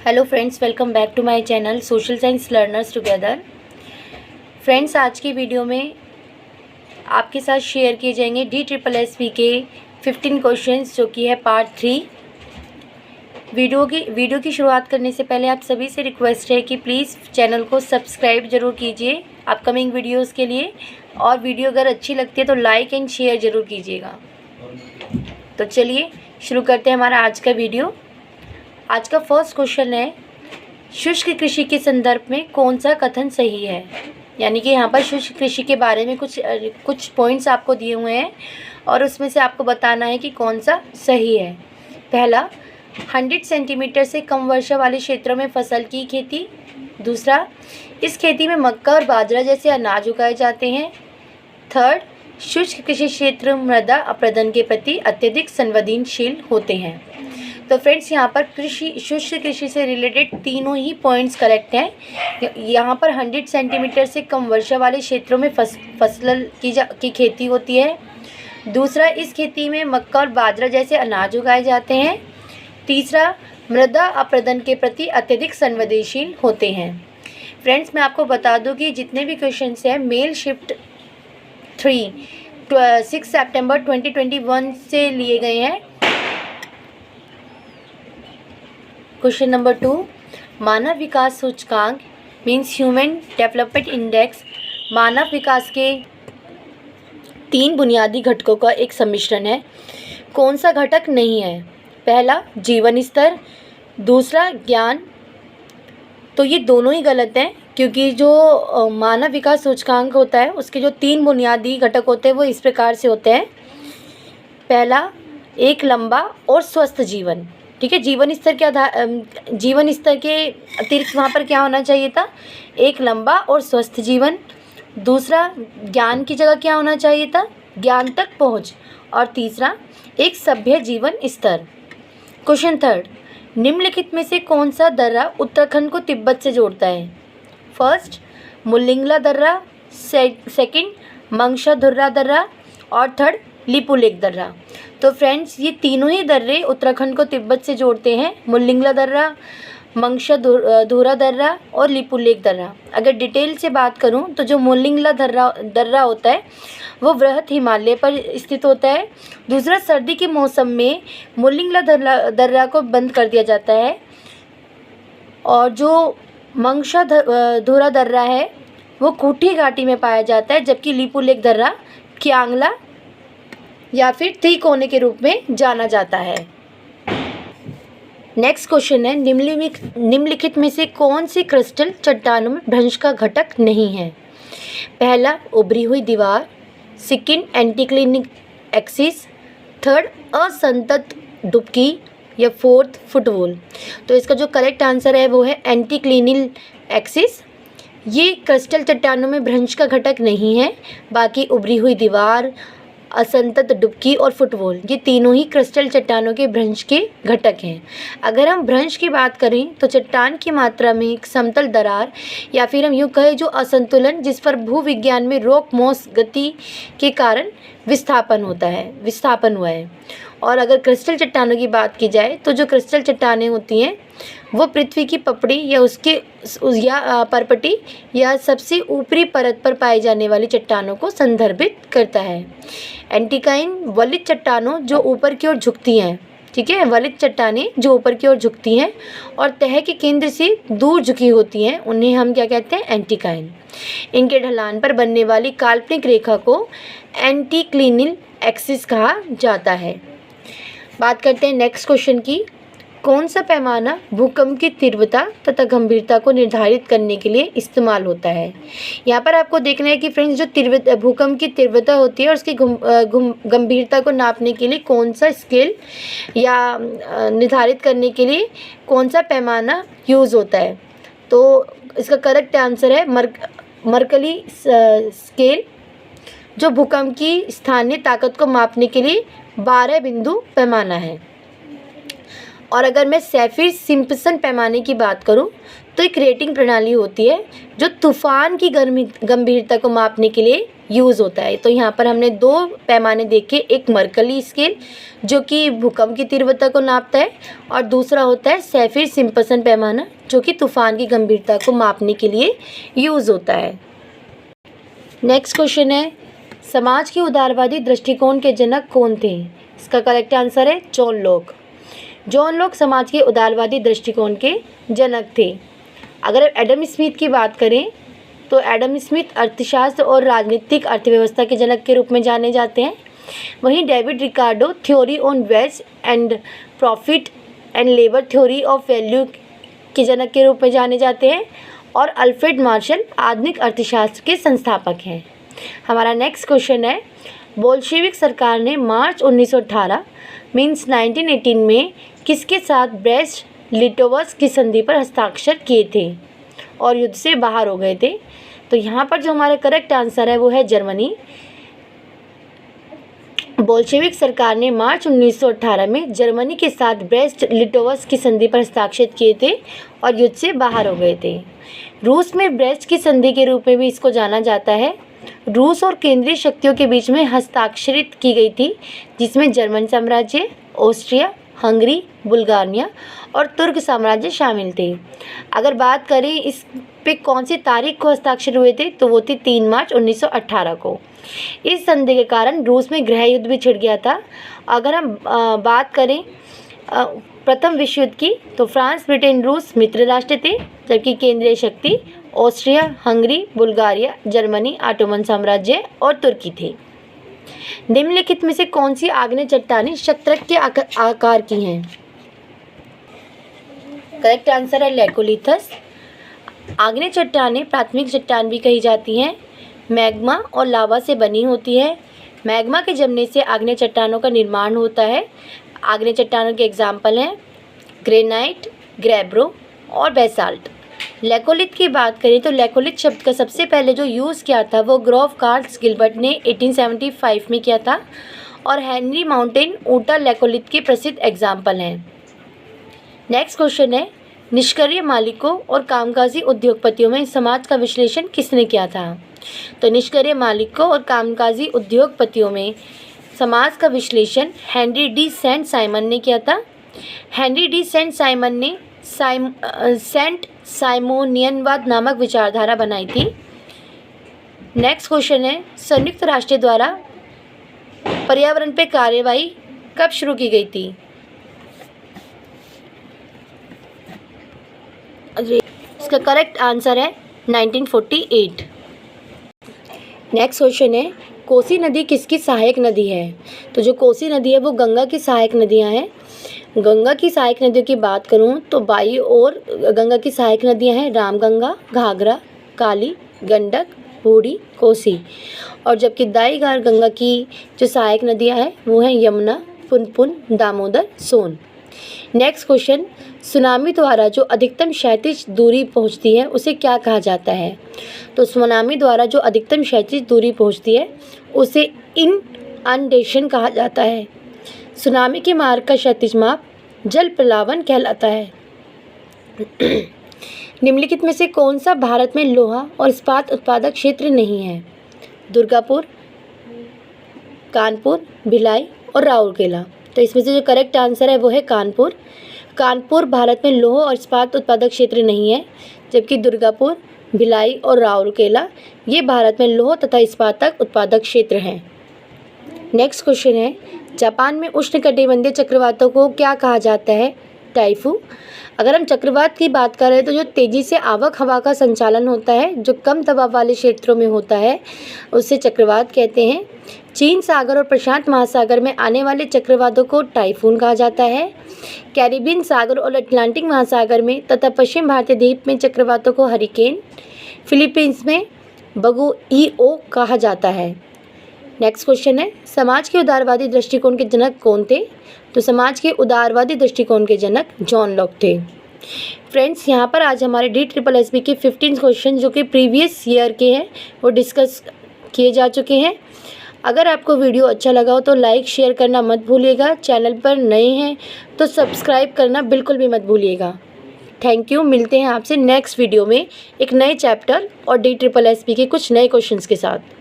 Hello friends, welcome back to my channel social science learners together. Friends, आज की video में आपके साथ शेयर किए जाएंगे DSSB के 15 क्वेश्चंस, जो कि है पार्ट 3। वीडियो की शुरुआत करने से पहले आप सभी से रिक्वेस्ट है कि प्लीज़ चैनल को सब्सक्राइब ज़रूर कीजिए अपकमिंग वीडियोज़ के लिए, और वीडियो अगर अच्छी लगती है तो लाइक एंड शेयर ज़रूर कीजिएगा। तो चलिए शुरू करते हैं हमारा आज का वीडियो। आज का फर्स्ट क्वेश्चन है, शुष्क कृषि के संदर्भ में कौन सा कथन सही है। यानी कि यहाँ पर शुष्क कृषि के बारे में कुछ पॉइंट्स आपको दिए हुए हैं और उसमें से आपको बताना है कि कौन सा सही है। पहला, 100 सेंटीमीटर से कम वर्षा वाले क्षेत्रों में फसल की खेती। दूसरा, इस खेती में मक्का और बाजरा जैसे अनाज उगाए जाते हैं। थर्ड, शुष्क कृषि क्षेत्र मृदा अपरदन के प्रति अत्यधिक संवेदनशील होते हैं। तो फ्रेंड्स, यहाँ पर शुष्क कृषि से रिलेटेड तीनों ही पॉइंट्स करेक्ट हैं। यहाँ पर 100 सेंटीमीटर से कम वर्षा वाले क्षेत्रों में फसल की खेती होती है। दूसरा, इस खेती में मक्का और बाजरा जैसे अनाज उगाए जाते हैं। तीसरा, मृदा अपरदन के प्रति अत्यधिक संवेदनशील होते हैं। फ्रेंड्स, मैं आपको बता दूं कि जितने भी क्वेश्चंस हैं मेल शिफ्ट 3 6 सितंबर 2021 से लिए गए हैं। क्वेश्चन नंबर 2, मानव विकास सूचकांक मीन्स ह्यूमन डेवलपमेंट इंडेक्स मानव विकास के 3 बुनियादी घटकों का एक सम्मिश्रण है। कौन सा घटक नहीं है? पहला, जीवन स्तर। दूसरा, ज्ञान। तो ये दोनों ही गलत हैं, क्योंकि जो मानव विकास सूचकांक होता है उसके जो 3 बुनियादी घटक होते हैं वो इस प्रकार से होते हैं। पहला, एक लंबा और स्वस्थ जीवन। ठीक है, जीवन स्तर के अतिरिक्त वहाँ पर क्या होना चाहिए था? एक लंबा और स्वस्थ जीवन। दूसरा, ज्ञान की जगह क्या होना चाहिए था? ज्ञान तक पहुँच। और तीसरा, एक सभ्य जीवन स्तर। क्वेश्चन 3, निम्नलिखित में से कौन सा दर्रा उत्तराखंड को तिब्बत से जोड़ता है? फर्स्ट, मुल्लिंगला दर्रा। सेकंड, मंगशाधुर्रा दर्रा। और थर्ड, लिपुलेख दर्रा। तो फ्रेंड्स, ये तीनों ही दर्रे उत्तराखंड को तिब्बत से जोड़ते हैं। मुल्लिंगला दर्रा, मंगशाधुर्रा दर्रा और लिपुलेख दर्रा। अगर डिटेल से बात करूं तो जो मुल्लिंगला दर्रा होता है वो वृहत हिमालय पर स्थित होता है। दूसरा, सर्दी के मौसम में मुल्लिंगला दर्रा को बंद कर दिया जाता है। और जो मंगशाधुर्रा दर्रा है वो खूंटी घाटी में पाया जाता है, जबकि लिपुलेख दर्रा क्यांगला या फिर त्रिकोने के रूप में जाना जाता है। नेक्स्ट क्वेश्चन है, निम्नलिखित में से कौन सी क्रिस्टल चट्टानों में भ्रंश का घटक नहीं है? पहला, उभरी हुई दीवार। Second, anticlinal axis. थर्ड, असंतत डुबकी। या फोर्थ, फुटवॉल। तो इसका जो करेक्ट आंसर है वो है एंटीक्लिनिक एक्सिस। ये क्रिस्टल चट्टानों में भ्रंश का घटक नहीं है। बाकी उभरी हुई दीवार, असंतत डुबकी और फुटवॉल, ये तीनों ही क्रिस्टल चट्टानों के भ्रंश के घटक हैं। अगर हम भ्रंश की बात करें तो चट्टान की मात्रा में एक समतल दरार या फिर हम यूँ कहें जो असंतुलन, जिस पर भूविज्ञान में रॉक मॉस गति के कारण विस्थापन हुआ है। और अगर क्रिस्टल चट्टानों की बात की जाए तो जो क्रिस्टल चट्टानें होती हैं वो पृथ्वी की पपड़ी या परपटी या सबसे ऊपरी परत पर पाई जाने वाली चट्टानों को संदर्भित करता है। एंटीकाइन वलित चट्टानों जो ऊपर की ओर झुकती हैं। ठीक है, वलित चट्टानें जो ऊपर की ओर झुकती हैं और तह के केंद्र से दूर झुकी होती हैं, उन्हें हम क्या कहते हैं? एंटीकाइन। इनके ढलान पर बनने वाली काल्पनिक रेखा को एंटीक्लिनिक एक्सिस कहा जाता है। बात करते हैं नेक्स्ट क्वेश्चन की। कौन सा पैमाना भूकंप की तीव्रता तथा गंभीरता को निर्धारित करने के लिए इस्तेमाल होता है? यहाँ पर आपको देखना है कि फ्रेंड्स, जो भूकंप की तीव्रता होती है और उसकी गंभीरता को नापने के लिए कौन सा स्केल या निर्धारित करने के लिए कौन सा पैमाना यूज़ होता है? तो इसका करेक्ट आंसर है मर्कली स्केल, जो भूकंप की स्थानीय ताकत को मापने के लिए 12 बिंदु पैमाना है। और अगर मैं सैफिर सिम्पसन पैमाने की बात करूं तो एक रेटिंग प्रणाली होती है जो तूफान की गंभीरता को मापने के लिए यूज़ होता है। तो यहाँ पर हमने दो पैमाने देखे, एक मर्कली स्केल जो कि भूकंप की तीव्रता को नापता है और दूसरा होता है सैफिर सिम्पसन पैमाना जो कि तूफान की गंभीरता को मापने के लिए यूज़ होता है। नेक्स्ट क्वेश्चन है, समाज के उदारवादी दृष्टिकोण के जनक कौन थे? इसका करेक्ट आंसर है जॉन लॉक। जॉन लॉक समाज के उदारवादी दृष्टिकोण के जनक थे। अगर एडम स्मिथ की बात करें तो एडम स्मिथ अर्थशास्त्र और राजनीतिक अर्थव्यवस्था के जनक के रूप में जाने जाते हैं। वहीं David Ricardo theory on wage and profit and labour theory of value के जनक के रूप में जाने जाते हैं और अल्फ्रेड मार्शल आधुनिक अर्थशास्त्र के संस्थापक हैं। हमारा नेक्स्ट क्वेश्चन है, बोल्शेविक सरकार ने मार्च 1918 मीन्स 1918 में किसके साथ ब्रेस्ट लिटोवस्क की संधि पर हस्ताक्षर किए थे और युद्ध से बाहर हो गए थे? तो यहाँ पर जो हमारा करेक्ट आंसर है वो है जर्मनी। बोल्शेविक सरकार ने मार्च 1918 में जर्मनी के साथ ब्रेस्ट लिटोवस्क की संधि पर हस्ताक्षर किए थे और युद्ध से बाहर हो गए थे। रूस में ब्रेस्ट की संधि के रूप में भी इसको जाना जाता है। रूस और केंद्रीय शक्तियों के बीच में हस्ताक्षरित की गई थी जिसमें जर्मन साम्राज्य, ऑस्ट्रिया, हंगरी, बुल्गारिया और तुर्क साम्राज्य शामिल थे। अगर बात करें इस पे कौन सी तारीख को हस्ताक्षर हुए थे तो वो थी 3 मार्च 1918 को। इस संधि के कारण रूस में गृह युद्ध भी छिड़ गया था। अगर हम बात करें प्रथम विश्व युद्ध की तो फ्रांस, ब्रिटेन, रूस मित्र राष्ट्र थे जबकि केंद्रीय शक्ति Austria, Hungary, Bulgaria, Germany, Ottoman साम्राज्य और तुर्की थे। निम्नलिखित में से कौन सी आग्नेय चट्टानें शतरंज के आकार की हैं? करेक्ट आंसर है लेकोलिथस। आग्नेय चट्टानें प्राथमिक चट्टान भी कही जाती हैं। मैग्मा और लावा से बनी होती है। मैग्मा के जमने से आग्नेय चट्टानों का निर्माण होता है। आग्नेय चट्टानों के एग्जाम्पल हैं ग्रेनाइट, ग्रेब्रो और बेसाल्ट। लेकोलिथ की बात करें तो लेकोलिथ शब्द का सबसे पहले जो यूज़ किया था वो ग्रोव कार्ल्स गिलबर्ट ने 1875 में किया था और हेनरी माउंटेन ऊटा लेकोलिथ के प्रसिद्ध एग्जाम्पल हैं। नेक्स्ट क्वेश्चन है, निष्क्रिय मालिकों और कामकाजी उद्योगपतियों में समाज का विश्लेषण किसने किया था? तो निष्क्रिय मालिकों और कामकाजी उद्योगपतियों में समाज का विश्लेषण हेनरी डी सेंट साइमन ने किया था। हेनरी डी सेंट साइमन ने सेंट साइमोनियनवाद नामक विचारधारा बनाई थी। नेक्स्ट क्वेश्चन है, संयुक्त राष्ट्र द्वारा पर्यावरण पे कार्यवाही कब शुरू की गई थी? इसका करेक्ट आंसर है 1948। नेक्स्ट क्वेश्चन है, कोसी नदी किसकी सहायक नदी है? तो जो कोसी नदी है वो गंगा की सहायक नदियां हैं। गंगा की सहायक नदियों की बात करूं तो बाई और गंगा की सहायक नदियां हैं रामगंगा, घाघरा, काली, गंडक, बूढ़ी, कोसी। और जबकि दाई घाट गंगा की जो सहायक नदियां हैं वो हैं यमुना, पुनपुन, दामोदर, सोन। नेक्स्ट क्वेश्चन, सुनामी द्वारा जो अधिकतम क्षैतिज दूरी पहुंचती है उसे क्या कहा जाता है? तो सुनामी द्वारा जो अधिकतम क्षैतिज दूरी पहुंचती है उसे इनअंडेशन कहा जाता है। सुनामी के मार्ग का क्षैतिज माप जल प्लावन कहलाता है। निम्नलिखित में से कौन सा भारत में लोहा और इस्पात उत्पादक क्षेत्र नहीं है? दुर्गापुर, कानपुर, भिलाई और राउरकेला। तो इसमें से जो करेक्ट आंसर है वो है कानपुर। कानपुर भारत में लोहा और इस्पात उत्पादक क्षेत्र नहीं है जबकि दुर्गापुर, भिलाई और राउरकेला ये भारत में लोहा तथा इस्पात उत्पादक क्षेत्र हैं। नेक्स्ट क्वेश्चन है, जापान में उष्णकटिबंधीय चक्रवातों को क्या कहा जाता है? टाइफू। अगर हम चक्रवात की बात करें तो जो तेज़ी से आवक हवा का संचालन होता है जो कम दबाव वाले क्षेत्रों में होता है उसे चक्रवात कहते हैं। चीन सागर और प्रशांत महासागर में आने वाले चक्रवातों को टाइफून कहा जाता है। कैरिबियन सागर और अटलांटिक महासागर में तथा पश्चिम भारतीय द्वीप में चक्रवातों को हरिकेन, फिलीपींस में बगुइओ कहा जाता है। नेक्स्ट क्वेश्चन है, समाज के उदारवादी दृष्टिकोण के जनक कौन थे? तो समाज के उदारवादी दृष्टिकोण के जनक जॉन लॉक थे। फ्रेंड्स, यहाँ पर आज हमारे DSSB के 15 क्वेश्चन जो कि प्रीवियस ईयर के हैं वो डिस्कस किए जा चुके हैं। अगर आपको वीडियो अच्छा लगा हो तो लाइक शेयर करना मत भूलिएगा। चैनल पर नए हैं तो सब्सक्राइब करना बिल्कुल भी मत भूलिएगा। Thank you. मिलते हैं आपसे नेक्स्ट वीडियो में एक नए चैप्टर और DSSS के कुछ नए क्वेश्चंस के साथ।